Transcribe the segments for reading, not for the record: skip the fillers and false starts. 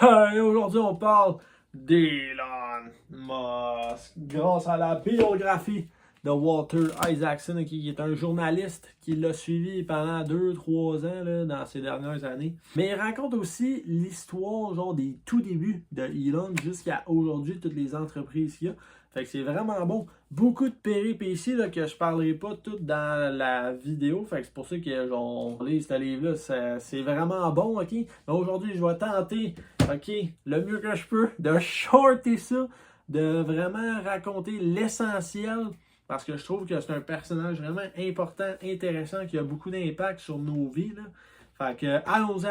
Hey, aujourd'hui, on parle d'Elon Musk. Grâce à la biographie de Walter Isaacson, qui est un journaliste qui l'a suivi pendant 2-3 ans là, dans ces dernières années. Mais il raconte aussi l'histoire genre des tout débuts de Elon jusqu'à aujourd'hui, toutes les entreprises qu'il y a. Fait que c'est vraiment bon. Beaucoup de péripéties là, que je parlerai pas toutes dans la vidéo. Fait que c'est pour ça que genre, on lit ce livre-là. C'est vraiment bon, ok? Mais aujourd'hui, je vais tenter, ok, le mieux que je peux, de shorter ça, de vraiment raconter l'essentiel. Parce que je trouve que c'est un personnage vraiment important, intéressant, qui a beaucoup d'impact sur nos vies. Là. Fait que allons-y,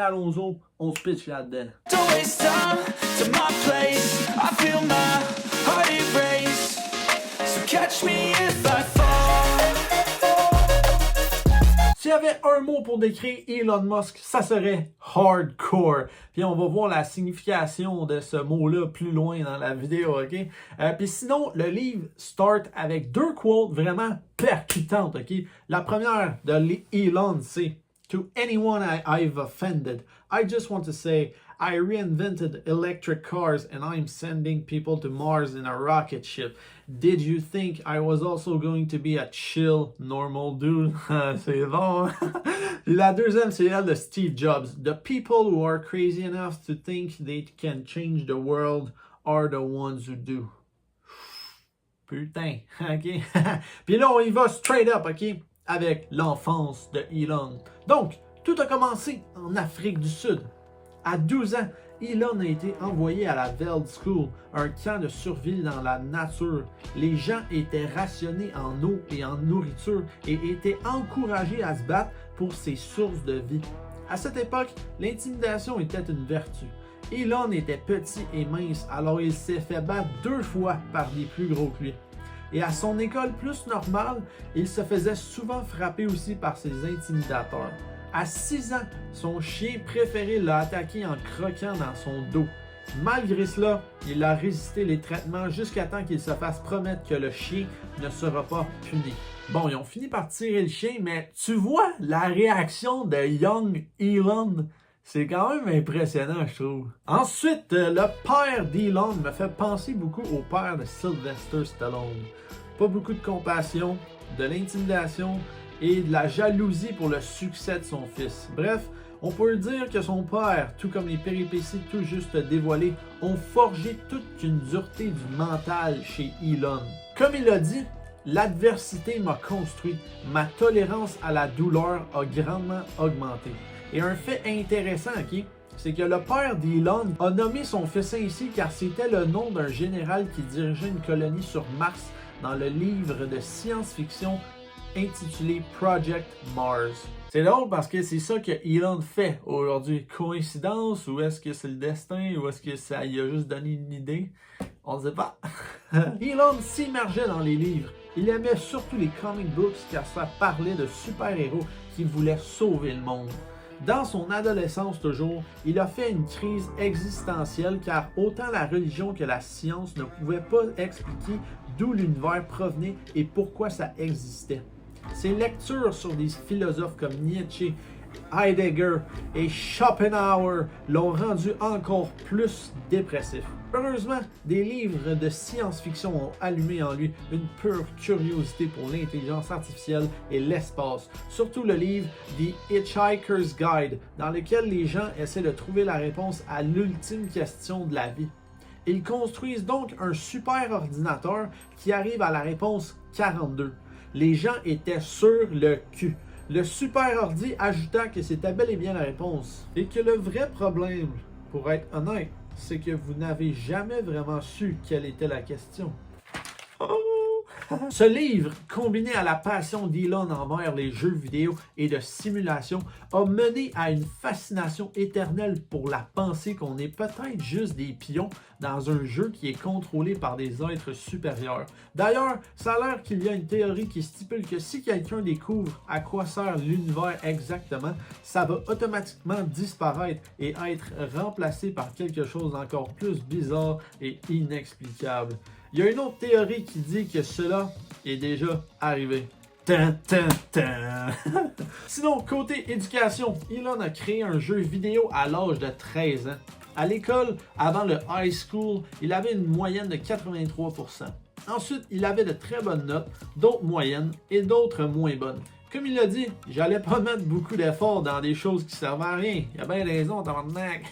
on se pitch là-dedans. S'il y avait un mot pour décrire Elon Musk, ça serait hardcore. Puis on va voir la signification de ce mot-là plus loin dans la vidéo, ok? Puis sinon, le livre start avec deux quotes vraiment percutantes, ok? La première de Elon, c'est « To anyone I've offended, I just want to say I reinvented electric cars and I'm sending people to Mars in a rocket ship. Did you think I was also going to be a chill, normal dude? » C'est bon. La deuxième, c'est elle de Steve Jobs. « The people who are crazy enough to think they can change the world are the ones who do. » Putain, ok? Puis là, on y va straight up, ok? Avec l'enfance de Elon. Donc, tout a commencé en Afrique du Sud. À 12 ans, Elon a été envoyé à la Veld School, un camp de survie dans la nature. Les gens étaient rationnés en eau et en nourriture et étaient encouragés à se battre pour ces sources de vie. À cette époque, l'intimidation était une vertu. Elon était petit et mince, alors il s'est fait battre 2 fois par des plus gros que lui. Et à son école plus normale, il se faisait souvent frapper aussi par ses intimidateurs. À 6 ans, son chien préféré l'a attaqué en croquant dans son dos. Malgré cela, il a résisté les traitements jusqu'à temps qu'il se fasse promettre que le chien ne sera pas puni. Bon, ils ont fini par tirer le chien, mais tu vois la réaction de Young Elon? C'est quand même impressionnant, je trouve. Ensuite, le père d'Elon me fait penser beaucoup au père de Sylvester Stallone. Pas beaucoup de compassion, de l'intimidation et de la jalousie pour le succès de son fils. Bref, on peut dire que son père, tout comme les péripéties tout juste dévoilées, ont forgé toute une dureté du mental chez Elon. Comme il a dit, l'adversité m'a construit, ma tolérance à la douleur a grandement augmenté. Et un fait intéressant, ok, c'est que le père d'Elon a nommé son fils ainsi car c'était le nom d'un général qui dirigeait une colonie sur Mars dans le livre de science-fiction intitulé Project Mars. C'est drôle parce que c'est ça que Elon fait aujourd'hui. Coïncidence ou est-ce que c'est le destin ou est-ce que ça lui a juste donné une idée? On ne sait pas. Elon s'immergeait dans les livres. Il aimait surtout les comic books car ça parlait de super-héros qui voulaient sauver le monde. Dans son adolescence toujours, il a fait une crise existentielle car autant la religion que la science ne pouvaient pas expliquer d'où l'univers provenait et pourquoi ça existait. Ses lectures sur des philosophes comme Nietzsche, Heidegger et Schopenhauer l'ont rendu encore plus dépressif. Heureusement, des livres de science-fiction ont allumé en lui une pure curiosité pour l'intelligence artificielle et l'espace, surtout le livre The Hitchhiker's Guide, dans lequel les gens essaient de trouver la réponse à l'ultime question de la vie. Ils construisent donc un super ordinateur qui arrive à la réponse 42. Les gens étaient sur le cul. Le super ordi ajouta que c'était bel et bien la réponse. Et que le vrai problème, pour être honnête, c'est que vous n'avez jamais vraiment su quelle était la question. Ce livre, combiné à la passion d'Elon envers les jeux vidéo et de simulation, a mené à une fascination éternelle pour la pensée qu'on est peut-être juste des pions dans un jeu qui est contrôlé par des êtres supérieurs. D'ailleurs, ça a l'air qu'il y a une théorie qui stipule que si quelqu'un découvre à quoi sert l'univers exactement, ça va automatiquement disparaître et être remplacé par quelque chose d'encore plus bizarre et inexplicable. Il y a une autre théorie qui dit que cela est déjà arrivé. Sinon, côté éducation, Elon a créé un jeu vidéo à l'âge de 13 ans. À l'école, avant le high school, il avait une moyenne de 83%. Ensuite, il avait de très bonnes notes, d'autres moyennes et d'autres moins bonnes. Comme il l'a dit, j'allais pas mettre beaucoup d'efforts dans des choses qui servent à rien. Il y a bien raison, tabarnak.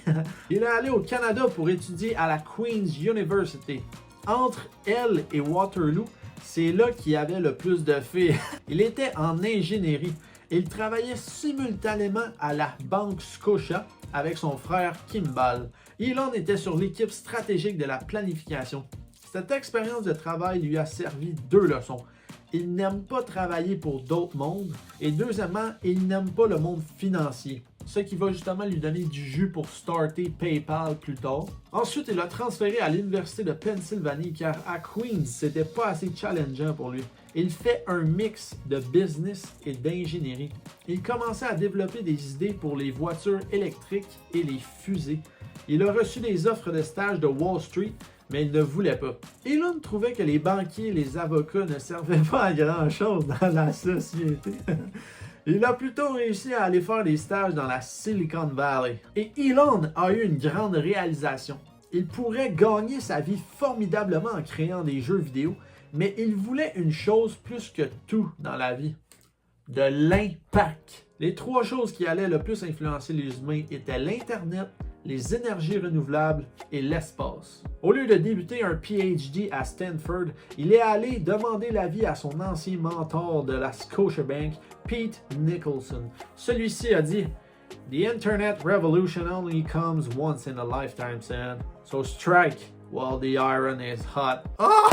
Il est allé au Canada pour étudier à la Queen's University. Entre elle et Waterloo, c'est là qu'il y avait le plus de filles. Il était en ingénierie. Il travaillait simultanément à la Banque Scotia avec son frère Kimball. Elon était sur l'équipe stratégique de la planification. Cette expérience de travail lui a servi deux leçons. Il n'aime pas travailler pour d'autres mondes et deuxièmement, il n'aime pas le monde financier. Ce qui va justement lui donner du jus pour starter PayPal plus tard. Ensuite, il a transféré à l'Université de Pennsylvanie car à Queens, c'était pas assez challengeant pour lui. Il fait un mix de business et d'ingénierie. Il commençait à développer des idées pour les voitures électriques et les fusées. Il a reçu des offres de stage de Wall Street, mais il ne voulait pas. Elon trouvait que les banquiers et les avocats ne servaient pas à grand-chose dans la société. Il a plutôt réussi à aller faire des stages dans la Silicon Valley. Et Elon a eu une grande réalisation. Il pourrait gagner sa vie formidablement en créant des jeux vidéo, mais il voulait une chose plus que tout dans la vie. De l'impact. Les trois choses qui allaient le plus influencer les humains étaient l'Internet, les énergies renouvelables et l'espace. Au lieu de débuter un PhD à Stanford, il est allé demander l'avis à son ancien mentor de la Scotiabank, Pete Nicholson. Celui-ci a dit « The Internet revolution only comes once in a lifetime, son. So strike while the iron is hot. » Oh!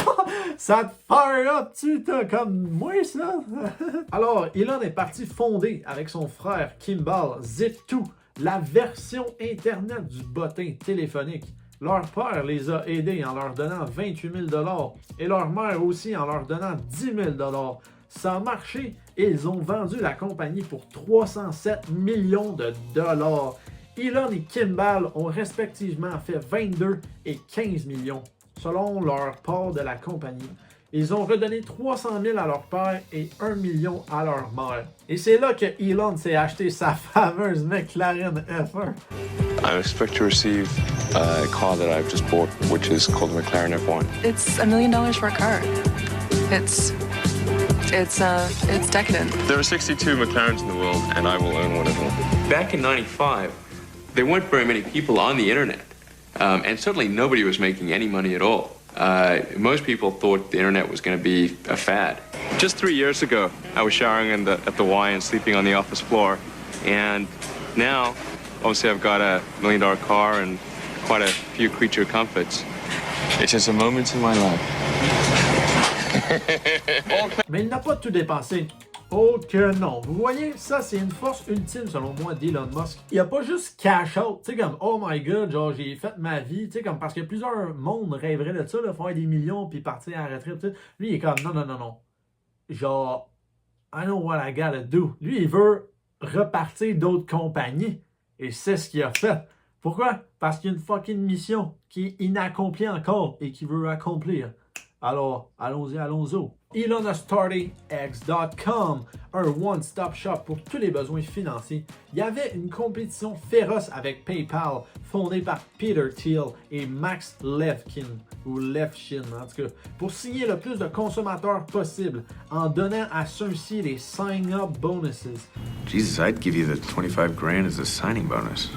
Ça te fire up, tu t'as comme moi, ça? Alors, Elon est parti fonder avec son frère Kimball Zip2, la version Internet du bottin téléphonique. Leur père les a aidés en leur donnant 28 000 $ et leur mère aussi en leur donnant 10 000 $. Ça a marché et ils ont vendu la compagnie pour 307 millions de dollars. Elon et Kimball ont respectivement fait 22 et 15 millions, selon leur part de la compagnie. Ils ont redonné 300 000 à leur père et 1 million à leur mère. Et c'est là que Elon s'est acheté sa fameuse McLaren F1. I expect to receive a car that I've just bought, which is called the McLaren F1. It's $1 million for a car. It's decadent. There are 62 McLarens in the world, and I will own one of them. Back in '95, there weren't very many people on the internet, and certainly nobody was making any money at all. Most people thought the internet was going to be a fad. Just 3 years ago, I was showering at the Y and sleeping on the office floor, and now, obviously, I've got a $1 million car and quite a few creature comforts. It's just a moment in my life. Mais il n'a pas tout dépensé. Oh que non. Vous voyez, ça c'est une force ultime selon moi d'Elon Musk. Il a pas juste cash out, tu sais comme oh my god, genre j'ai fait ma vie, tu sais comme parce que plusieurs mondes rêveraient de ça, là, faire des millions puis partir à la retraite. T'sais. Lui il est comme non. Genre I know what I gotta do. Lui il veut repartir d'autres compagnies et c'est ce qu'il a fait. Pourquoi? Parce qu'il y a une fucking mission qui est inaccomplie encore et qu'il veut accomplir. Alors, allons-y. Elon a starté X.com, un one-stop shop pour tous les besoins financiers. Il y avait une compétition féroce avec PayPal, fondée par Peter Thiel et Max Levchin, ou Levchin en tout cas, pour signer le plus de consommateurs possible, en donnant à ceux-ci les sign-up bonuses. Jesus, I'd give you the 25 grand as a signing bonus.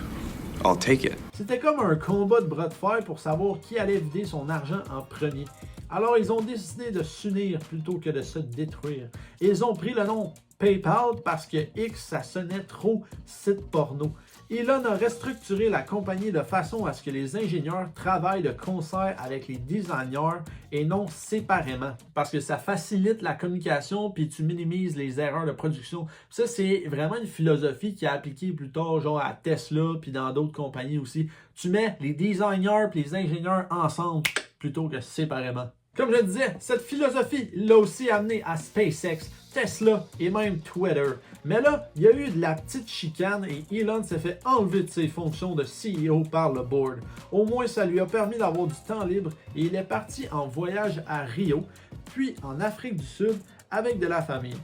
I'll take it. C'était comme un combat de bras de fer pour savoir qui allait vider son argent en premier. Alors, ils ont décidé de s'unir plutôt que de se détruire. Ils ont pris le nom PayPal parce que X, ça sonnait trop site porno. Elon a restructuré la compagnie de façon à ce que les ingénieurs travaillent de concert avec les designers et non séparément. Parce que ça facilite la communication puis tu minimises les erreurs de production. Ça, c'est vraiment une philosophie qui est appliquée plus tard, genre à Tesla puis dans d'autres compagnies aussi. Tu mets les designers puis les ingénieurs ensemble plutôt que séparément. Comme je disais, cette philosophie l'a aussi amené à SpaceX, Tesla et même Twitter. Mais là, il y a eu de la petite chicane et Elon s'est fait enlever de ses fonctions de CEO par le board. Au moins, ça lui a permis d'avoir du temps libre et il est parti en voyage à Rio, puis en Afrique du Sud avec de la famille.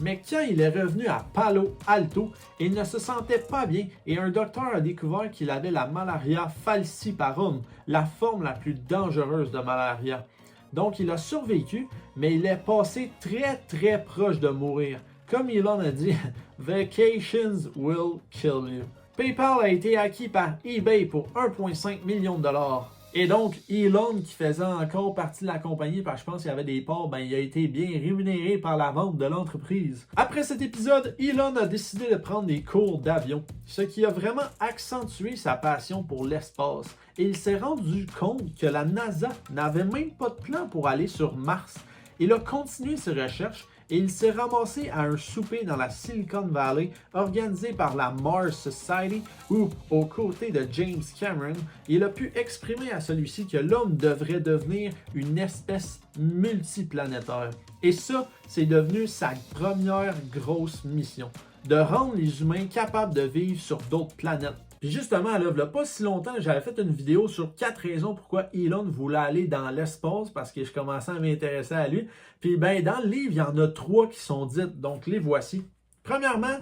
Mais quand il est revenu à Palo Alto, il ne se sentait pas bien et un docteur a découvert qu'il avait la malaria falciparum, la forme la plus dangereuse de malaria. Donc il a survécu, mais il est passé très proche de mourir. Comme Elon a dit, Vacations will kill you. PayPal a été acquis par eBay pour 1,5 million de dollars. Et donc, Elon, qui faisait encore partie de la compagnie, parce que je pense qu'il y avait des parts, ben, il a été bien rémunéré par la vente de l'entreprise. Après cet épisode, Elon a décidé de prendre des cours d'avion, ce qui a vraiment accentué sa passion pour l'espace. Et il s'est rendu compte que la NASA n'avait même pas de plan pour aller sur Mars. Il a continué ses recherches et il s'est ramassé à un souper dans la Silicon Valley organisé par la Mars Society où, aux côtés de James Cameron, il a pu exprimer à celui-ci que l'homme devrait devenir une espèce multiplanétaire. Et ça, c'est devenu sa première grosse mission, de rendre les humains capables de vivre sur d'autres planètes. Puis justement, là, il n'y a pas si longtemps, j'avais fait une vidéo sur 4 raisons pourquoi Elon voulait aller dans l'espace parce que je commençais à m'intéresser à lui. Puis ben, dans le livre, il y en a 3 qui sont dites, donc les voici. Premièrement,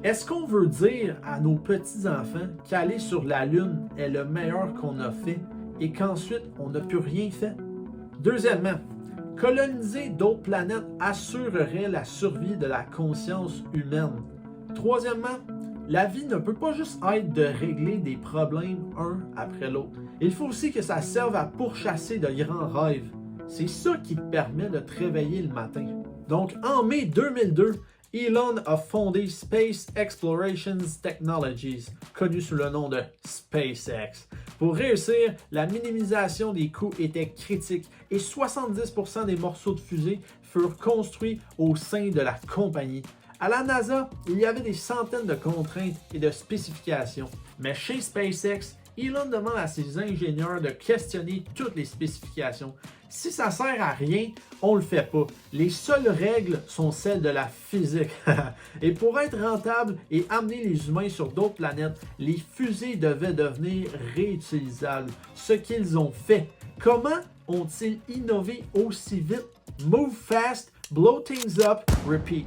est-ce qu'on veut dire à nos petits-enfants qu'aller sur la Lune est le meilleur qu'on a fait et qu'ensuite on n'a plus rien fait? Deuxièmement, coloniser d'autres planètes assurerait la survie de la conscience humaine. Troisièmement, la vie ne peut pas juste être de régler des problèmes un après l'autre. Il faut aussi que ça serve à pourchasser de grands rêves. C'est ça qui te permet de te réveiller le matin. Donc, en mai 2002, Elon a fondé Space Exploration Technologies, connu sous le nom de SpaceX. Pour réussir, la minimisation des coûts était critique et 70% des morceaux de fusée furent construits au sein de la compagnie. À la NASA, il y avait des centaines de contraintes et de spécifications. Mais chez SpaceX, Elon demande à ses ingénieurs de questionner toutes les spécifications. Si ça sert à rien, on le fait pas. Les seules règles sont celles de la physique. Et pour être rentable et amener les humains sur d'autres planètes, les fusées devaient devenir réutilisables. Ce qu'ils ont fait. Comment ont-ils innové aussi vite? Move fast, blow things up, repeat.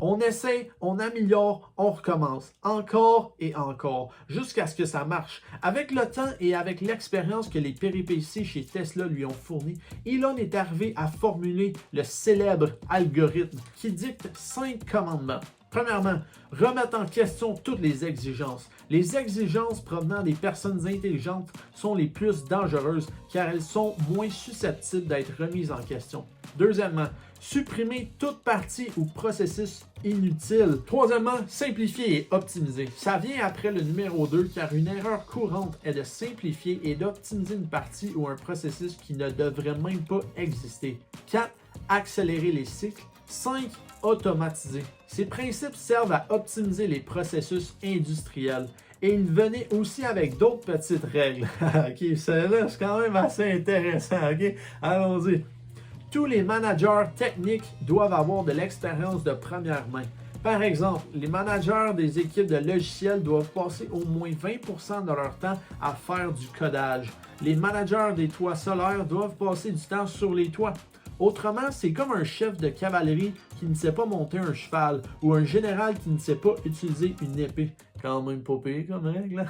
On essaie, on améliore, on recommence. Encore et encore, jusqu'à ce que ça marche. Avec le temps et avec l'expérience que les péripéties chez Tesla lui ont fourni, Elon est arrivé à formuler le célèbre algorithme qui dicte 5 commandements. Premièrement, remettre en question toutes les exigences. Les exigences provenant des personnes intelligentes sont les plus dangereuses car elles sont moins susceptibles d'être remises en question. Deuxièmement, supprimer toute partie ou processus inutile. Troisièmement, simplifier et optimiser. Ça vient après le numéro 2 car une erreur courante est de simplifier et d'optimiser une partie ou un processus qui ne devrait même pas exister. 4. Accélérer les cycles. 5. Automatiser. Ces principes servent à optimiser les processus industriels. Et ils venaient aussi avec d'autres petites règles. Ok, celle-là, c'est quand même assez intéressant. Ok, allons-y. Tous les managers techniques doivent avoir de l'expérience de première main. Par exemple, les managers des équipes de logiciels doivent passer au moins 20% de leur temps à faire du codage. Les managers des toits solaires doivent passer du temps sur les toits. Autrement, c'est comme un chef de cavalerie qui ne sait pas monter un cheval ou un général qui ne sait pas utiliser une épée. Quand même pas pire comme règle.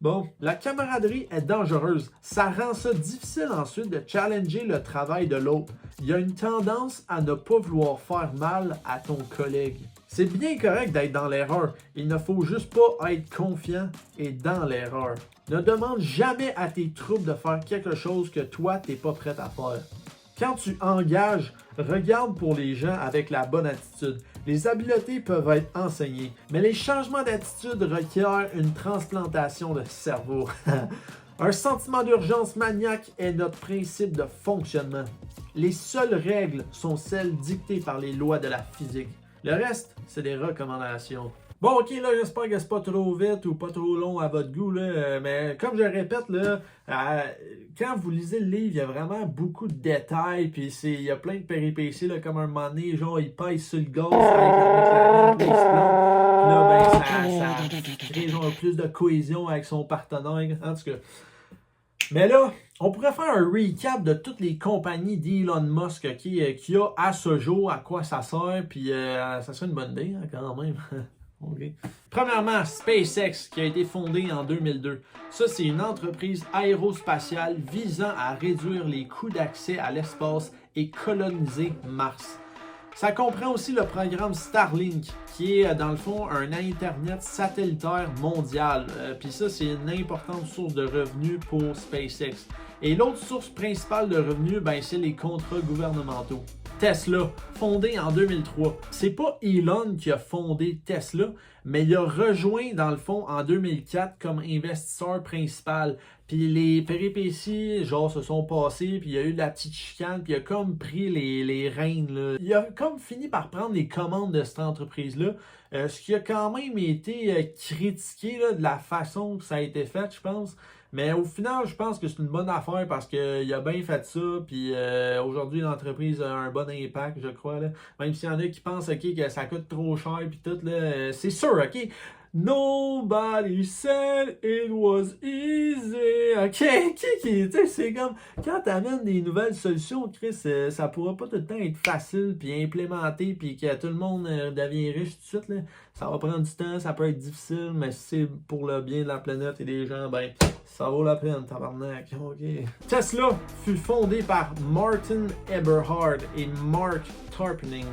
Bon, la camaraderie est dangereuse. Ça rend ça difficile ensuite de challenger le travail de l'autre. Il y a une tendance à ne pas vouloir faire mal à ton collègue. C'est bien correct d'être dans l'erreur. Il ne faut juste pas être confiant et dans l'erreur. Ne demande jamais à tes troupes de faire quelque chose que toi, t'es pas prêt à faire. Quand tu engages, regarde pour les gens avec la bonne attitude. Les habiletés peuvent être enseignées, mais les changements d'attitude requièrent une transplantation de cerveau. Un sentiment d'urgence maniaque est notre principe de fonctionnement. Les seules règles sont celles dictées par les lois de la physique. Le reste, c'est des recommandations. Bon, ok, là, j'espère que c'est pas trop vite ou pas trop long à votre goût, là, mais comme je répète, là, quand vous lisez le livre, il y a vraiment beaucoup de détails, puis il y a plein de péripéties, là, comme un moment donné, genre, il pèse sur le gaz avec la puis il se plante, puis là, ben, ça crée genre plus de cohésion avec son partenaire, en tout cas. Mais là, on pourrait faire un recap de toutes les compagnies d'Elon Musk qu'il y a à ce jour, à quoi ça sert, puis ça serait une bonne idée hein, quand même. Okay. Premièrement, SpaceX, qui a été fondée en 2002. Ça, c'est une entreprise aérospatiale visant à réduire les coûts d'accès à l'espace et coloniser Mars. Ça comprend aussi le programme Starlink, qui est dans le fond un Internet satellitaire mondial. Puis ça, c'est une importante source de revenus pour SpaceX. Et l'autre source principale de revenus, ben, c'est les contrats gouvernementaux. Tesla, fondé en 2003. C'est pas Elon qui a fondé Tesla, mais il a rejoint dans le fond en 2004 comme investisseur principal. Puis les péripéties, genre, se sont passées, puis il y a eu de la petite chicane, puis il a comme pris les rênes, là. Il a comme fini par prendre les commandes de cette entreprise-là, ce qui a quand même été critiqué là, de la façon que ça a été fait, je pense. Mais au final, je pense que c'est une bonne affaire parce qu'il a bien fait ça. Puis aujourd'hui, l'entreprise a un bon impact, je crois. Là. Même s'il y en a qui pensent que ça coûte trop cher. Puis tout, là, c'est sûr, OK? Nobody said it was easy. OK? Tu sais, c'est comme quand tu amènes des nouvelles solutions, Chris, ça pourra pas tout le temps être facile puis implémenté puis que tout le monde devient riche tout de suite. Là. Ça va prendre du temps, ça peut être difficile, mais si c'est pour le bien de la planète et des gens, ben, ça vaut la peine, tabarnak. OK. Tesla fut fondé par Martin Eberhard et Mark Tarpenning.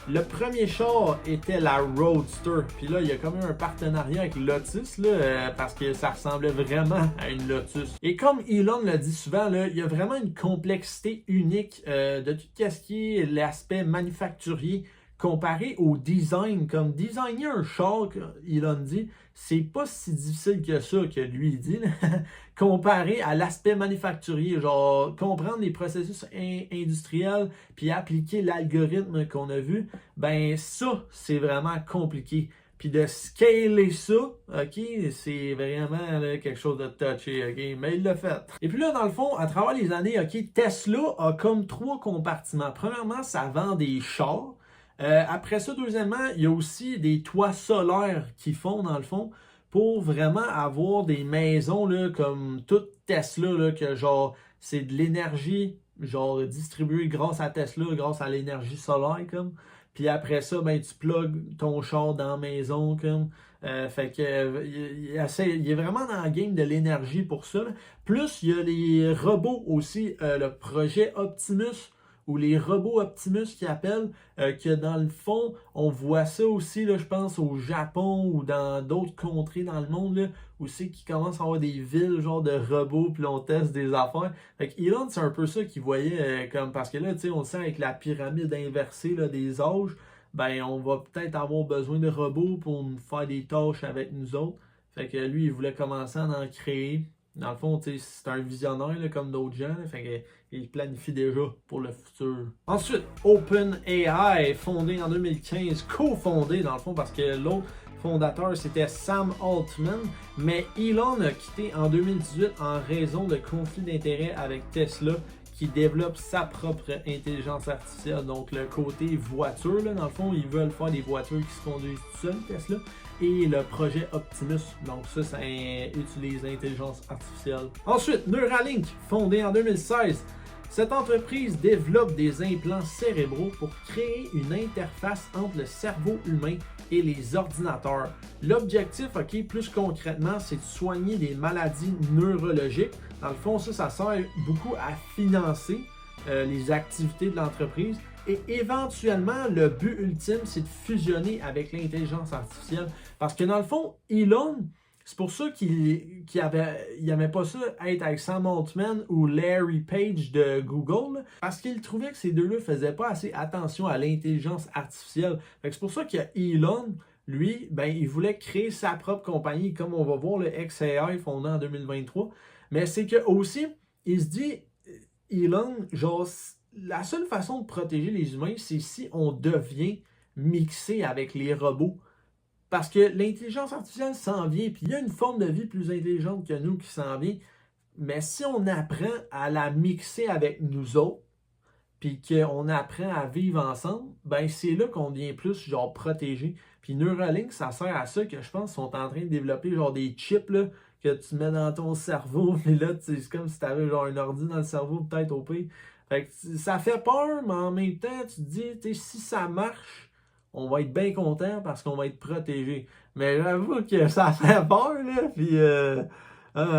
Le premier char était la Roadster. Puis là, il y a quand même un partenariat avec Lotus, là, parce que ça ressemblait vraiment à une Lotus. Et comme Elon l'a dit souvent, là, il y a vraiment une complexité unique de tout ce qui est l'aspect manufacturier comparé au design. Comme designer un char, Elon dit, c'est pas si difficile que ça que lui dit, comparé à l'aspect manufacturier, genre comprendre les processus industriels puis appliquer l'algorithme qu'on a vu, ben ça, c'est vraiment compliqué. Puis de scaler ça, OK, c'est vraiment là, quelque chose de touché, OK, mais il l'a fait. Et puis là, dans le fond, à travers les années, OK, Tesla a comme 3 compartiments. Premièrement, ça vend des chars. Après ça, deuxièmement, il y a aussi des toits solaires qui font, dans le fond, pour vraiment avoir des maisons, là, comme toute Tesla, là, que genre, c'est de l'énergie, genre, distribuée grâce à Tesla, grâce à l'énergie solaire, comme. Puis après ça, ben, tu plugues ton char dans la maison, comme. Fait que, il est vraiment dans le game de l'énergie pour ça, là. Plus, il y a les robots aussi, le projet Optimus, ou les robots Optimus qui appellent, que dans le fond, on voit ça aussi, là, je pense, au Japon ou dans d'autres contrées dans le monde, là, aussi qui commencent à avoir des villes, genre de robots, puis on teste des affaires. Fait que Elon, c'est un peu ça qu'il voyait, comme, parce que là, tu sais, on le sait avec la pyramide inversée là, des âges, ben, on va peut-être avoir besoin de robots pour nous faire des tâches avec nous autres. Fait que lui, il voulait commencer à en créer. Dans le fond, c'est un visionnaire là, comme d'autres gens. Là, fait que, il planifie déjà pour le futur. Ensuite, OpenAI, fondé en 2015, cofondé dans le fond parce que l'autre fondateur c'était Sam Altman, mais Elon a quitté en 2018 en raison de conflits d'intérêts avec Tesla qui développe sa propre intelligence artificielle. Donc le côté voiture, là, dans le fond, ils veulent faire des voitures qui se conduisent tout seuls, Tesla. Et le projet Optimus, donc ça utilise l'intelligence artificielle. Ensuite, Neuralink, fondé en 2016. Cette entreprise développe des implants cérébraux pour créer une interface entre le cerveau humain et les ordinateurs. L'objectif, OK, plus concrètement, c'est de soigner des maladies neurologiques. Dans le fond, ça sert beaucoup à financer les activités de l'entreprise. Et éventuellement, le but ultime, c'est de fusionner avec l'intelligence artificielle. Parce que dans le fond, Elon, c'est pour ça qu'il n'aimait pas ça être avec Sam Altman ou Larry Page de Google. Parce qu'il trouvait que ces deux-là ne faisaient pas assez attention à l'intelligence artificielle. C'est pour ça que Elon, lui, ben, il voulait créer sa propre compagnie. Comme on va voir le XAI fondé en 2023. Mais c'est que aussi, il se dit, Elon, genre, la seule façon de protéger les humains, c'est si on devient mixé avec les robots. Parce que l'intelligence artificielle s'en vient, puis il y a une forme de vie plus intelligente que nous qui s'en vient. Mais si on apprend à la mixer avec nous autres, puis qu'on apprend à vivre ensemble, ben c'est là qu'on devient plus genre protégé. Puis Neuralink, ça sert à ça que je pense qu'ils sont en train de développer genre des chips là, que tu mets dans ton cerveau, puis là, c'est comme si tu avais genre un ordi dans le cerveau, peut-être au pire. Fait que ça fait peur, mais en même temps, tu te dis, si ça marche, on va être bien content parce qu'on va être protégé. Mais j'avoue que ça fait peur, là, puis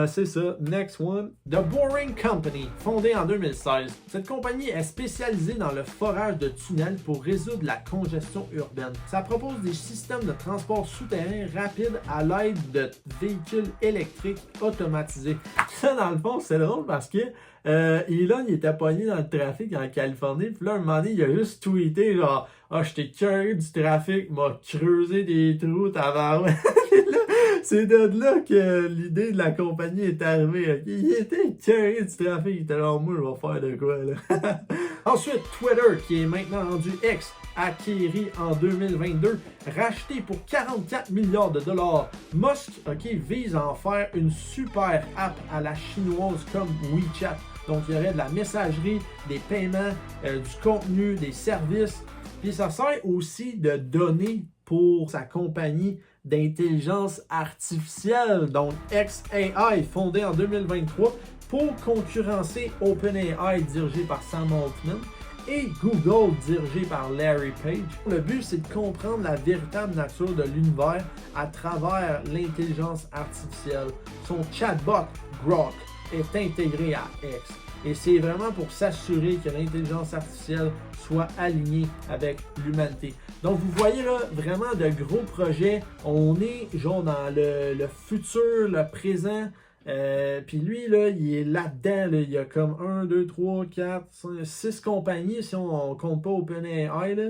c'est ça. Next one. The Boring Company, fondée en 2016. Cette compagnie est spécialisée dans le forage de tunnels pour résoudre la congestion urbaine. Ça propose des systèmes de transport souterrain rapides à l'aide de véhicules électriques automatisés. Ça, dans le fond, c'est drôle parce que Elon, il était pogné dans le trafic en Californie, puis là, un moment donné, il a juste tweeté genre « Ah, j'étais curieux du trafic, m'a creusé des trous, tabarouette. » C'est de là que l'idée de la compagnie est arrivée. Okay? Il était curieux du trafic, il était là, moi, je vais faire de quoi, là. Ensuite, Twitter, qui est maintenant rendu X, acquéri en 2022, racheté pour 44 milliards de dollars. Musk, vise à en faire une super app à la chinoise comme WeChat. Donc, il y aurait de la messagerie, des paiements, du contenu, des services. Puis, ça sert aussi de données pour sa compagnie d'intelligence artificielle, donc xAI, fondée en 2023 pour concurrencer OpenAI, dirigé par Sam Altman, et Google, dirigé par Larry Page. Le but, c'est de comprendre la véritable nature de l'univers à travers l'intelligence artificielle. Son chatbot, Grok, est intégré à X. Et c'est vraiment pour s'assurer que l'intelligence artificielle soit alignée avec l'humanité. Donc, vous voyez là, vraiment de gros projets. On est genre dans le futur, le présent. Puis lui, là, il est là-dedans. Là. Il y a comme 1, 2, 3, 4, 5, 6 compagnies, si on compte pas OpenAI, là.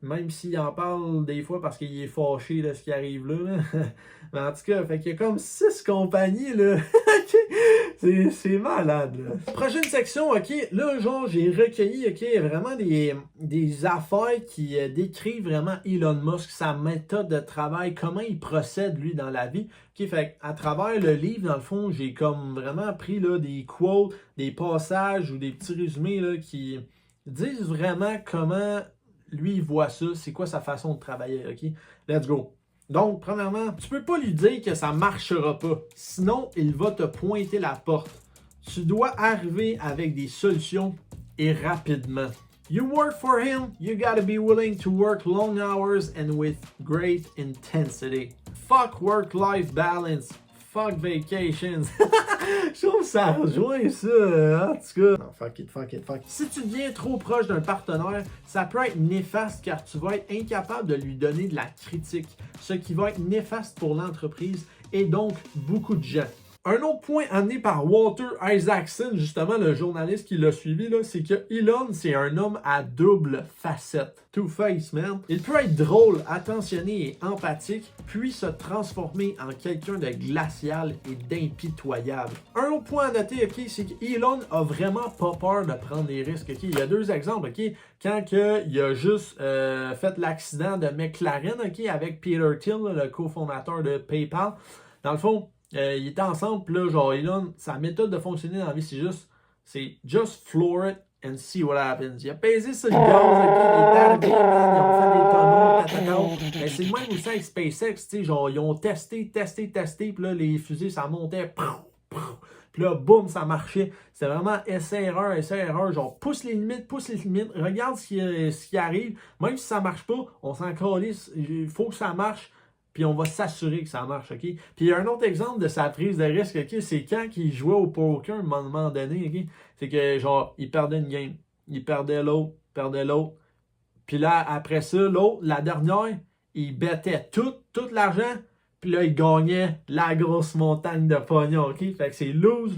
Même s'il en parle des fois parce qu'il est fâché de ce qui arrive là. Mais en tout cas, fait qu'il y a comme 6 compagnies, là. C'est malade, là. Prochaine section, là, genre, j'ai recueilli, vraiment des affaires qui décrivent vraiment Elon Musk, sa méthode de travail, comment il procède, lui, dans la vie. Fait à travers le livre, dans le fond, j'ai comme vraiment pris, là, des quotes, des passages ou des petits résumés, là, qui disent vraiment comment lui, il voit ça, c'est quoi sa façon de travailler, Let's go. Donc, premièrement, tu peux pas lui dire que ça marchera pas. Sinon, il va te pointer la porte. Tu dois arriver avec des solutions et rapidement. You work for him, you gotta be willing to work long hours and with great intensity. Fuck work-life balance. Fuck vacations. Je trouve que ça rejoint ça, en tout cas. Non, fuck it. Si tu deviens trop proche d'un partenaire, ça peut être néfaste car tu vas être incapable de lui donner de la critique, ce qui va être néfaste pour l'entreprise et donc beaucoup de gens. Un autre point amené par Walter Isaacson, justement le journaliste qui l'a suivi, là, c'est que Elon, c'est un homme à double facette. Two-face, man. Il peut être drôle, attentionné et empathique, puis se transformer en quelqu'un de glacial et d'impitoyable. Un autre point à noter, c'est qu'Elon a vraiment pas peur de prendre des risques. Il y a 2 exemples, quand il a juste fait l'accident de McLaren, avec Peter Thiel, le cofondateur de PayPal. Dans le fond, ils étaient ensemble, puis là, genre, Elon, sa méthode de fonctionner dans la vie, c'est just floor it and see what happens. Il a pesé sur le gaz, il est arrivé, ils ont fait des tonneaux, mais c'est le même aussi avec SpaceX, genre, ils ont testé, puis là, les fusées, ça montait, puis là, boum, ça marchait. C'est vraiment essai-erreur, genre, pousse les limites, regarde ce qui arrive, même si ça marche pas, on s'en calisse, il faut que ça marche. Puis on va s'assurer que ça marche, Puis il y a un autre exemple de sa prise de risque, c'est quand il jouait au poker à un moment donné, c'est que, genre, il perdait une game, il perdait l'autre. Puis là, après ça, l'autre, la dernière, il bêtait tout l'argent, puis là, il gagnait la grosse montagne de pognon, Fait que c'est lose,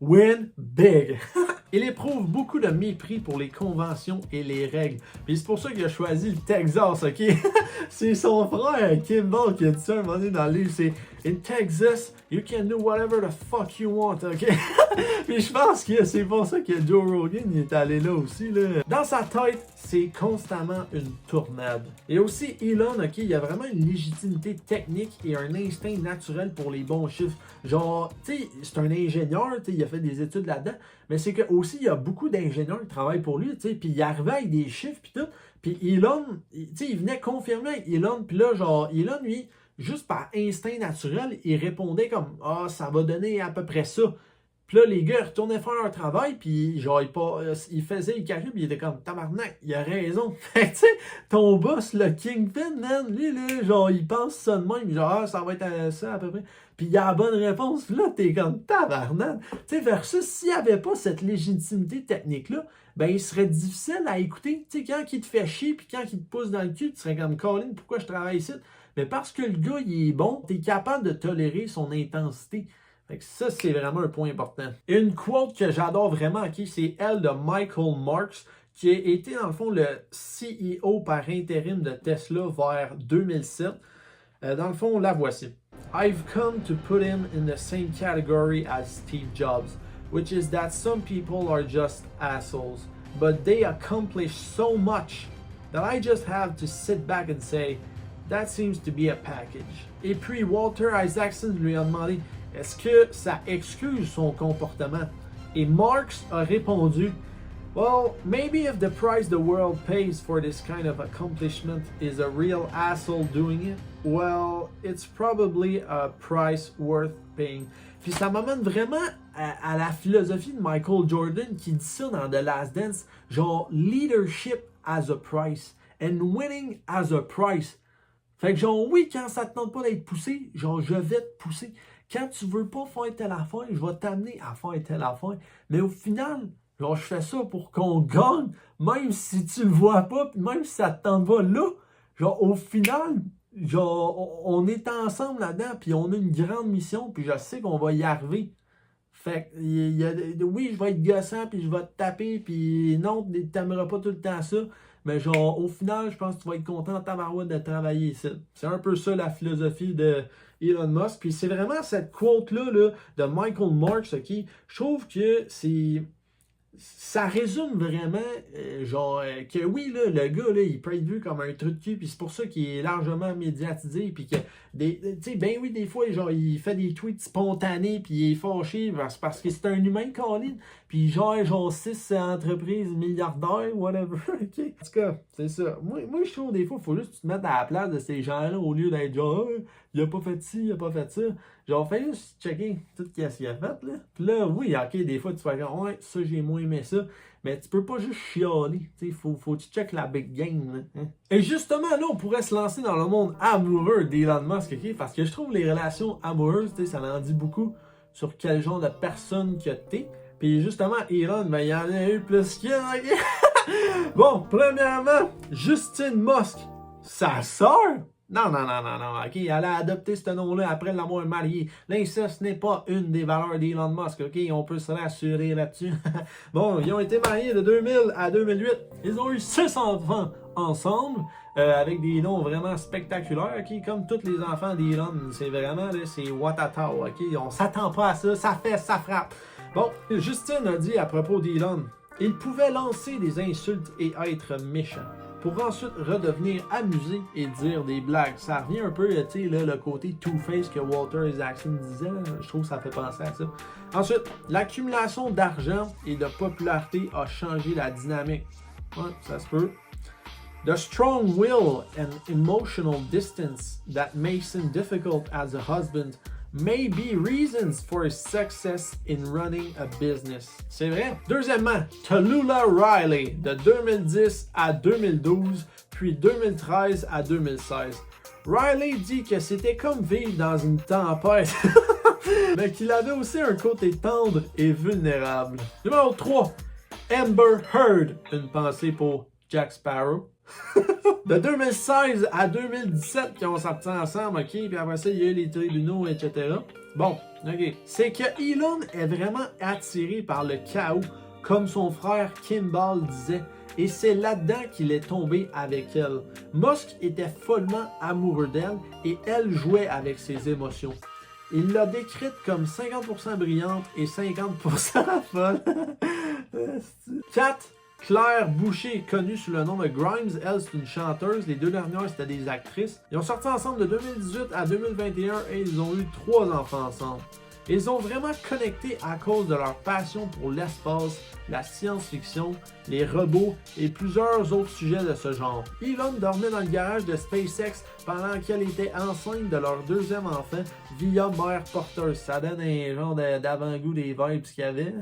win big. Il éprouve beaucoup de mépris pour les conventions et les règles. Puis c'est pour ça qu'il a choisi le Texas, C'est son frère, Kimball, qui a dit ça un moment donné dans le livre. C'est « In Texas, you can do whatever the fuck you want, Puis je pense que c'est pour ça que Joe Rogan il est allé là aussi, là. Dans sa tête, c'est constamment une tournade. Et aussi, Elon, il a vraiment une légitimité technique et un instinct naturel pour les bons chiffres. Genre, tu sais, c'est un ingénieur, il a fait des études là-dedans, mais c'est que aussi, il y a beaucoup d'ingénieurs qui travaillent pour lui, puis il arrivait avec des chiffres, puis tout. Puis Elon, il venait confirmer avec Elon, puis là, genre, Elon, lui, juste par instinct naturel, ils répondaient comme « Ah, ça va donner à peu près ça ». Puis là, les gars retournaient faire leur travail, puis genre, ils faisaient les calculs, puis ils étaient comme « Tabarnak, il a raison ». Fait que tu sais, ton boss, le Kingpin, man, lui, là, genre, il pense ça de même, genre « Ah, ça va être ça à peu près ». Puis il a la bonne réponse, là, t'es comme « Tabarnak ». Tu sais, versus, s'il n'y avait pas cette légitimité technique-là, ben, il serait difficile à écouter. Tu sais, quand il te fait chier, puis quand il te pousse dans le cul, tu serais comme « Colin, pourquoi je travaille ici ?» Mais parce que le gars, il est bon, t'es capable de tolérer son intensité. Fait que ça, c'est vraiment un point important. Et une quote que j'adore vraiment, okay, c'est elle de Michael Marks, qui a été, dans le fond, le CEO par intérim de Tesla vers 2007. Dans le fond, la voici. I've come to put him in the same category as Steve Jobs, which is that some people are just assholes, but they accomplish so much that I just have to sit back and say, that seems to be a package. Et puis Walter Isaacson lui a demandé, est-ce que ça excuse son comportement? Et Marx a répondu, well, maybe if the price the world pays for this kind of accomplishment is a real asshole doing it, well, it's probably a price worth paying. Puis ça m'amène vraiment à la philosophie de Michael Jordan qui dit ça dans The Last Dance, genre leadership as a price and winning as a price. Fait que genre oui, quand ça te tente pas d'être poussé, genre je vais te pousser. Quand tu veux pas faire telle affaire, je vais t'amener à faire telle affaire. Mais au final, genre je fais ça pour qu'on gagne, même si tu le vois pas, puis même si ça te tente pas là. Genre au final, genre on est ensemble là-dedans, puis on a une grande mission, puis je sais qu'on va y arriver. Fait que oui, je vais être gossant, puis je vais te taper, puis non, t'aimeras pas tout le temps ça. Mais genre, au final, je pense que tu vas être content de ta marouette de travailler ici. C'est un peu ça la philosophie de Elon Musk. Puis c'est vraiment cette quote-là là, de Michael Marks, ok? Je trouve que ça résume vraiment, que oui, là, le gars, là, il peut être vu comme un truc de cul, puis c'est pour ça qu'il est largement médiatisé, puis que, tu sais, ben oui, des fois, genre, il fait des tweets spontanés, puis il est fâché, parce que c'est un humain, Colin, puis genre 6 entreprises milliardaires, whatever, ok? En tout cas, c'est ça. Moi, je trouve, des fois, il faut juste que tu te mettes à la place de ces gens-là, au lieu d'être genre, il a pas fait ci, il a pas fait ça. Genre, fais juste checker tout ce qu'il a fait, là. Puis là, oui, ok, des fois, tu vas dire, ouais, ça, j'ai moins aimé ça. Mais tu peux pas juste chialer. Tu sais, faut que tu checkes la big game, là. Hein? Et justement, là, on pourrait se lancer dans le monde amoureux d'Elon Musk, ok? Parce que je trouve les relations amoureuses, tu sais, ça en dit beaucoup sur quel genre de personne que t'es. Puis justement, Elon, ben, il y en a eu plus qu'une, ok? Bon, premièrement, Justine Musk, sa sœur. Non, ok, elle a adopté ce nom-là après l'avoir marié. L'inceste n'est pas une des valeurs d'Elon Musk, ok, on peut se rassurer là-dessus. Bon, ils ont été mariés de 2000 à 2008. Ils ont eu 6 enfants ensemble, avec des noms vraiment spectaculaires, ok, comme tous les enfants d'Elon. C'est vraiment, là, c'est Watata, ok, on s'attend pas à ça, ça fait, ça frappe. Bon, Justine a dit à propos d'Elon, il pouvait lancer des insultes et être méchant, pour ensuite redevenir amusé et dire des blagues. Ça revient un peu, tu sais, le côté Two-Face que Walter Isaacson disait. Là. Je trouve que ça fait penser à ça. Ensuite, l'accumulation d'argent et de popularité a changé la dynamique. Ouais, ça se peut. The strong will and emotional distance that makes him difficult as a husband may be reasons for his success in running a business. C'est vrai. Deuxièmement, Tallulah Riley, de 2010 à 2012, puis 2013 à 2016. Riley dit que c'était comme vivre dans une tempête, mais qu'il avait aussi un côté tendre et vulnérable. Numéro 3, Amber Heard, une pensée pour Jack Sparrow. De 2016 à 2017 qu'ils ont sorti ensemble, ok, puis après ça il y a eu les tribunaux, etc. Bon, ok, c'est que Elon est vraiment attiré par le chaos, comme son frère Kimball disait, et c'est là-dedans qu'il est tombé avec elle. Musk était follement amoureux d'elle et elle jouait avec ses émotions. Il l'a décrite comme 50% brillante et 50% folle. 4. Claire Boucher, connue sous le nom de Grimes, elle c'est une chanteuse, les deux dernières c'était des actrices. Ils ont sorti ensemble de 2018 à 2021 et ils ont eu 3 enfants ensemble. Ils ont vraiment connecté à cause de leur passion pour l'espace, la science-fiction, les robots et plusieurs autres sujets de ce genre. Elon dormait dans le garage de SpaceX pendant qu'elle était enceinte de leur deuxième enfant via mère porteuse. Ça donne un genre d'avant-goût des vibes qu'il y avait.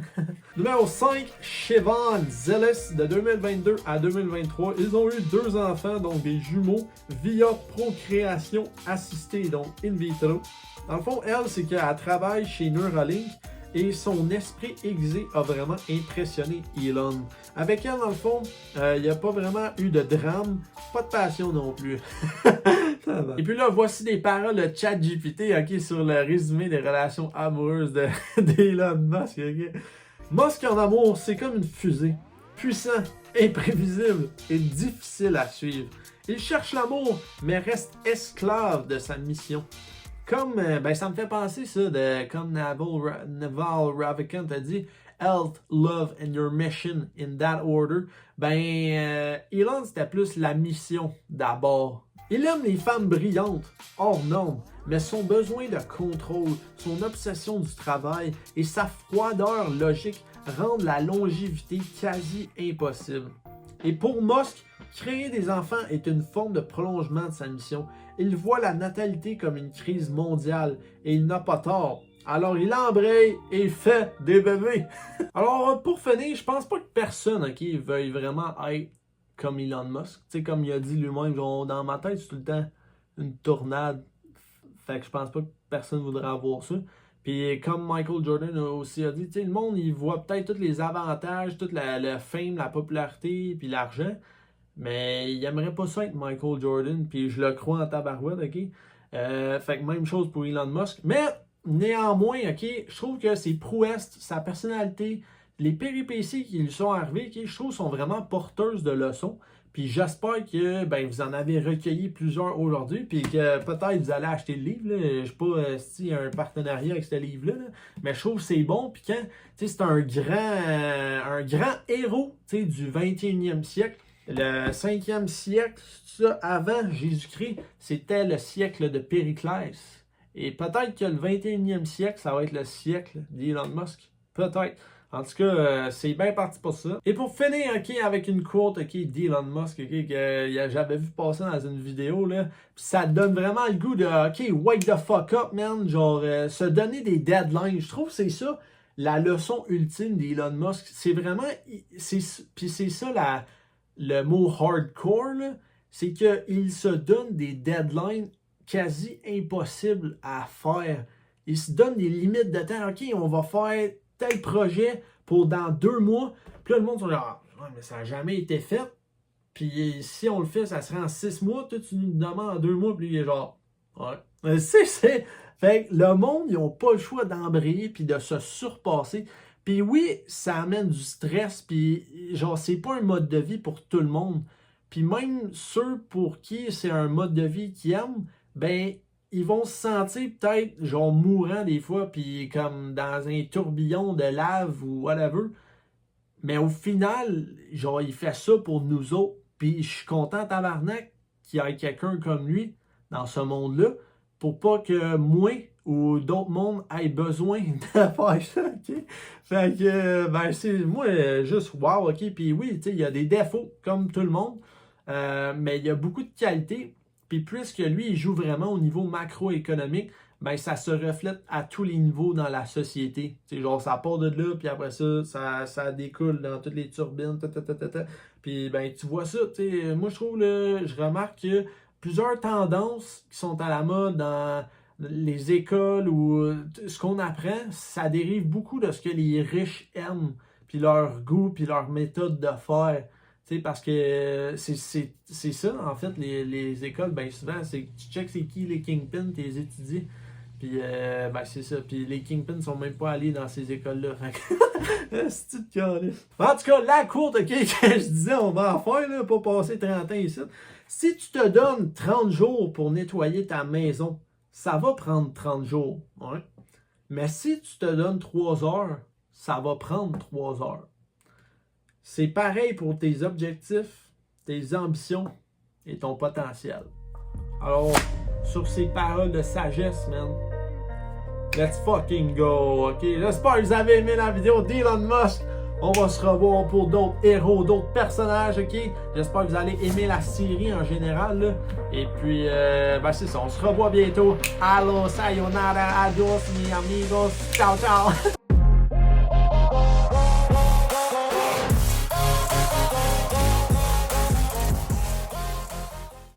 Numéro 5, Siobhan Zilis. De 2022 à 2023, ils ont eu 2 enfants, donc des jumeaux, via procréation assistée, donc in vitro. Dans le fond, elle, c'est qu'elle travaille chez Neuralink et son esprit aiguisé a vraiment impressionné Elon. Avec elle, dans le fond, il n'y a pas vraiment eu de drame, pas de passion non plus. Et puis là, voici des paroles de ChatGPT, ok, sur le résumé des relations amoureuses d'Elon Musk. Okay? Musk en amour, c'est comme une fusée, puissant, imprévisible et difficile à suivre. Il cherche l'amour, mais reste esclave de sa mission. Comme, ça me fait penser ça, comme Naval Ravikant a dit, health, love and your mission in that order. Elon, c'était plus la mission d'abord. Il aime les femmes brillantes, hors normes, mais son besoin de contrôle, son obsession du travail et sa froideur logique rendent la longévité quasi impossible. Et pour Musk, créer des enfants est une forme de prolongement de sa mission. Il voit la natalité comme une crise mondiale et il n'a pas tort. Alors il embraye et fait des bébés. Alors pour finir, je pense pas que personne veuille vraiment être comme Elon Musk. Tu sais, comme il a dit lui-même, dans ma tête, c'est tout le temps une tornade. Fait que je pense pas que personne voudrait avoir ça. Puis comme Michael Jordan aussi a dit, tu sais, le monde, il voit peut-être tous les avantages, tout le fame, la popularité, puis l'argent. Mais il aimerait pas ça être Michael Jordan, puis je le crois en tabarouette, ok? Fait que même chose pour Elon Musk. Mais néanmoins, ok, je trouve que ses prouesses, sa personnalité, les péripéties qui lui sont arrivées, ok, je trouve sont vraiment porteuses de leçons. Puis j'espère que vous en avez recueilli plusieurs aujourd'hui, puis que peut-être vous allez acheter le livre. Là. Je sais pas s'il y a un partenariat avec ce livre-là, là, mais je trouve que c'est bon. Puis quand c'est un grand héros du 21e siècle. Le 5e siècle, ça, avant Jésus-Christ, c'était le siècle de Périclès. Et peut-être que le 21e siècle, ça va être le siècle d'Elon Musk. Peut-être. En tout cas, c'est bien parti pour ça. Et pour finir, avec une quote, d'Elon Musk, que j'avais vu passer dans une vidéo, là, pis ça donne vraiment le goût de, wake the fuck up, man, genre, se donner des deadlines. Je trouve que c'est ça, la leçon ultime d'Elon Musk. C'est vraiment, puis c'est ça, le mot hardcore, c'est qu'il se donne des deadlines quasi impossibles à faire. Il se donne des limites de temps. OK, on va faire tel projet pour dans 2 mois. Puis là, le monde se dit, mais ça n'a jamais été fait. Puis si on le fait, ça serait en 6 mois. Toi, tu nous demandes en 2 mois. Puis il est genre, ouais. Fait que le monde, ils n'ont pas le choix d'embrayer puis de se surpasser. Puis oui, ça amène du stress, puis genre, c'est pas un mode de vie pour tout le monde. Puis même ceux pour qui c'est un mode de vie qu'ils aiment, ils vont se sentir peut-être, genre, mourants des fois, puis comme dans un tourbillon de lave ou whatever. Mais au final, genre, il fait ça pour nous autres. Puis je suis content, tabarnak, qu'il y ait quelqu'un comme lui dans ce monde-là, pour pas que moi ou d'autres mondes aient besoin de faire ça, ok? Fait que, c'est moi, juste wow, ok? Puis oui, tu sais, il y a des défauts, comme tout le monde, mais il y a beaucoup de qualités. Puis puisque lui, il joue vraiment au niveau macroéconomique, ça se reflète à tous les niveaux dans la société. Tu sais, genre, ça part de là, puis après ça découle dans toutes les turbines, Puis, tu vois ça, tu sais, moi, je trouve, je remarque que plusieurs tendances qui sont à la mode dans les écoles ou ce qu'on apprend, ça dérive beaucoup de ce que les riches aiment, puis leur goût, puis leur méthode de faire. Tu sais, parce que c'est ça, en fait, les écoles, souvent, c'est que tu checkes c'est qui les kingpins, tu les étudies. Puis, c'est ça. Puis les kingpins sont même pas allés dans ces écoles-là. C'est tout caliste. En tout cas, la courte, que je disais, on va en faire, là, pas passer 30 ans ici. Si tu te donnes 30 jours pour nettoyer ta maison, ça va prendre 30 jours. Ouais. Mais si tu te donnes 3 heures, ça va prendre 3 heures. C'est pareil pour tes objectifs, tes ambitions et ton potentiel. Alors, sur ces paroles de sagesse, man, Let's fucking go, ok? J'espère que vous avez aimé la vidéo d'Elon Musk. On va se revoir pour d'autres héros, d'autres personnages, ok? J'espère que vous allez aimer la série en général, là. Et puis, ben c'est ça, on se revoit bientôt. Allo, sayonara, adios, mi amigos. Ciao, ciao!